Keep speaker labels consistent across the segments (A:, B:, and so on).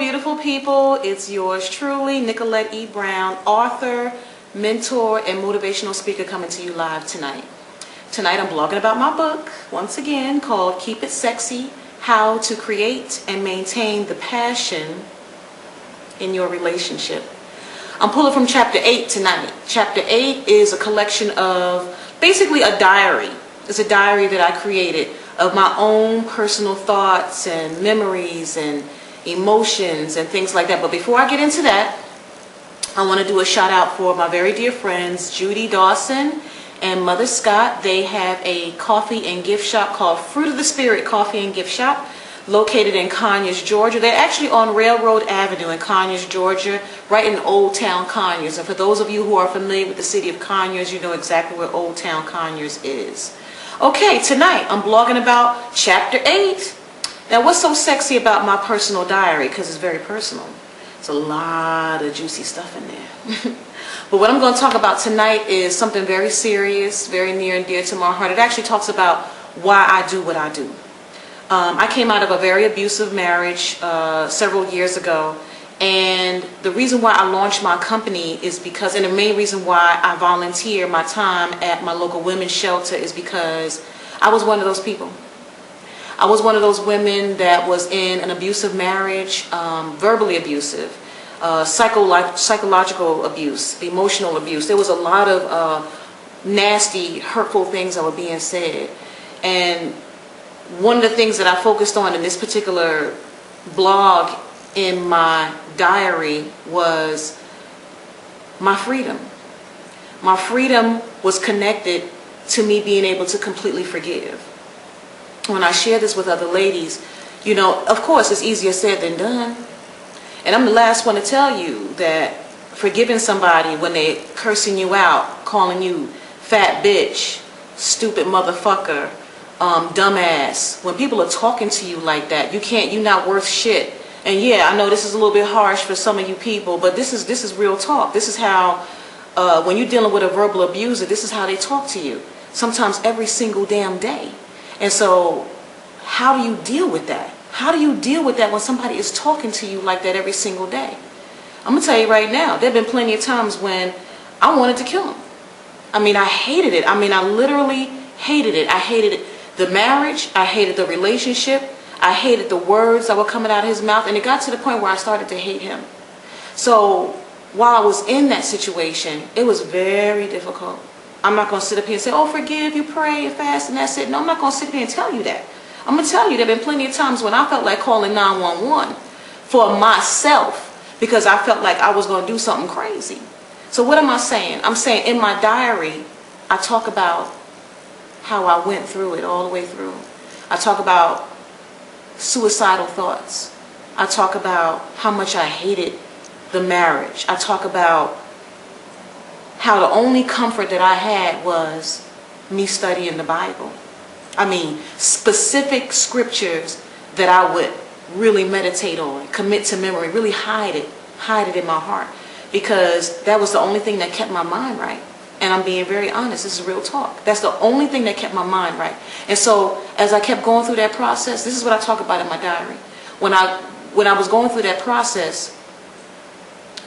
A: beautiful people. It's yours truly, Nicolette E. Brown, author, mentor, and motivational speaker, coming to you live tonight. Tonight I'm blogging about my book, once again, called Keep It Sexy, How to Create and Maintain the Passion in Your Relationship. I'm pulling from chapter 8 tonight. Chapter 8 is a collection of basically a diary. It's a diary that I created of my own personal thoughts and memories and emotions and things like that. But before I get into that, I want to do a shout out for my very dear friends Judy Dawson and Mother Scott. They have a coffee and gift shop called Fruit of the Spirit Coffee and Gift Shop, located in Conyers, Georgia. They're actually on Railroad Avenue in Conyers, Georgia, right in Old Town Conyers. And for those of you who are familiar with the city of Conyers, you know exactly where Old Town Conyers is. Okay, tonight I'm blogging about chapter 8. Now, what's so sexy about my personal diary? Because it's very personal. It's a lot of juicy stuff in there. But what I'm going to talk about tonight is something very serious, very near and dear to my heart. It actually talks about why I do what I do. I came out of a very abusive marriage several years ago, and the reason why I launched my company is because, and the main reason why I volunteer my time at my local women's shelter is because I was one of those people. I was one of those women that was in an abusive marriage, verbally abusive, psychological abuse, emotional abuse. There was a lot of nasty, hurtful things that were being said. And one of the things that I focused on in this particular blog in my diary was my freedom. My freedom was connected to me being able to completely forgive. When I share this with other ladies, you know, of course it's easier said than done. And I'm the last one to tell you that forgiving somebody when they're cursing you out, calling you fat bitch, stupid motherfucker, dumbass, when people are talking to you like that, you're not worth shit. And yeah, I know this is a little bit harsh for some of you people, but this is real talk. This is how, when you're dealing with a verbal abuser, this is how they talk to you. Sometimes every single damn day. And so, how do you deal with that? How do you deal with that when somebody is talking to you like that every single day? I'm going to tell you right now, there have been plenty of times when I wanted to kill him. I mean, I hated it. I mean, I literally hated it. I hated the marriage. I hated the relationship. I hated the words that were coming out of his mouth. And it got to the point where I started to hate him. So, while I was in that situation, it was very difficult. I'm not going to sit up here and say, oh, forgive, you pray and fast and that's it. No, I'm not going to sit here and tell you that. I'm going to tell you there have been plenty of times when I felt like calling 911 for myself because I felt like I was going to do something crazy. So what am I saying? I'm saying in my diary, I talk about how I went through it all the way through. I talk about suicidal thoughts. I talk about how much I hated the marriage. I talk about how the only comfort that I had was me studying the Bible. I mean, specific scriptures that I would really meditate on, commit to memory, really hide it in my heart, because that was the only thing that kept my mind right. And I'm being very honest, this is real talk. That's the only thing that kept my mind right. And so as I kept going through that process, this is what I talk about in my diary. When I was going through that process,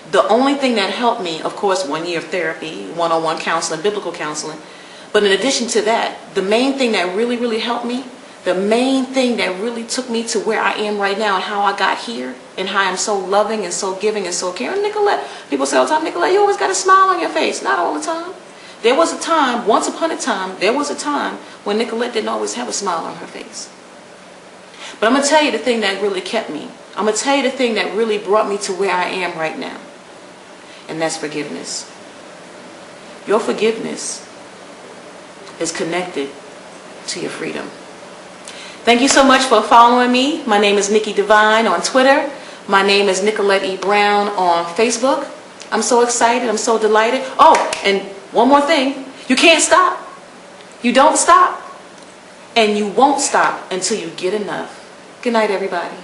A: the only thing that helped me, of course, 1 year of therapy, one-on-one counseling, biblical counseling. But in addition to that, the main thing that really, really helped me, the main thing that really took me to where I am right now and how I got here and how I'm so loving and so giving and so caring. Nicolette, people say all the time, Nicolette, you always got a smile on your face. Not all the time. There was a time, once upon a time, there was a time when Nicolette didn't always have a smile on her face. But I'm going to tell you the thing that really kept me. I'm going to tell you the thing that really brought me to where I am right now. And that's forgiveness. Your forgiveness is connected to your freedom. Thank you so much for following me. My name is Nikki Divine on Twitter. My name is Nicolette E. Brown on Facebook. I'm so excited. I'm so delighted. Oh, and one more thing. You can't stop. You don't stop. And you won't stop until you get enough. Good night, everybody.